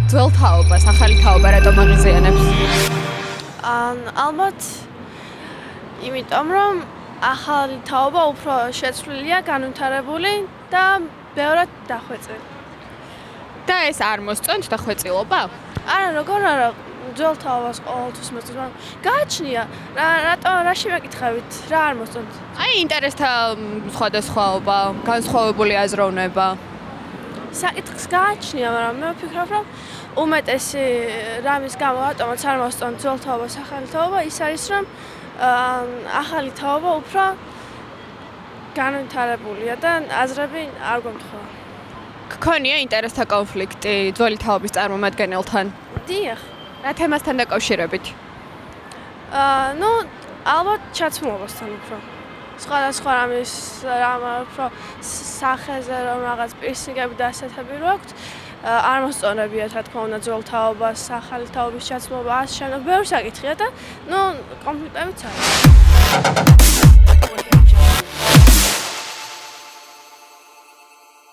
ძველ თაობას, ახალი თაობა რატომ აღიზიანებს? ალბათ იმიტომ რომ ახალი თაობა უფრო შეცვლილია, განვითარებული და ბევრად დახვეწილი. და ეს არ მოსწონთ დახვეწილობა? არა, როგორ არა, ძველ თაობას ყოველთვის მოსწონს, მაგრამ გააჩნია, რაში მეკითხებით, რა არ მოსწონთ? აი ინტერესთა სხვადასხვაობა, განსხვავებული აზროვნება. საკითხს გააჩნია, მაგრამ მე ვფიქრობ, რომ უმეტესი რამის გამო რატომაც არ მოსწონთ ძველ თაობას, ახალი თაობა, ის არის, რომ ახალი თაობა უფრო განვითარებულია და აზრები არ გვემთხვევა. გქონია ინტერესთა კონფლიქტი ძველი თაობის წარმომადგენელთან? დიახ. რა თემასთან დაკავშირებით? ალბათ ჩაცმულობასთან უფრო. სხვადასხვა რამის უფრო სახეზე რომ რაღაც პირსინგები და ასეთები რო აქვთ, არ მოსწონებიათ რა თქმა უნდა ძველ თაობას, ახალი თაობის ჩაცმულობა, ასე შემდეგ ბევრი საკითხია და კონფლიქტებიც არის.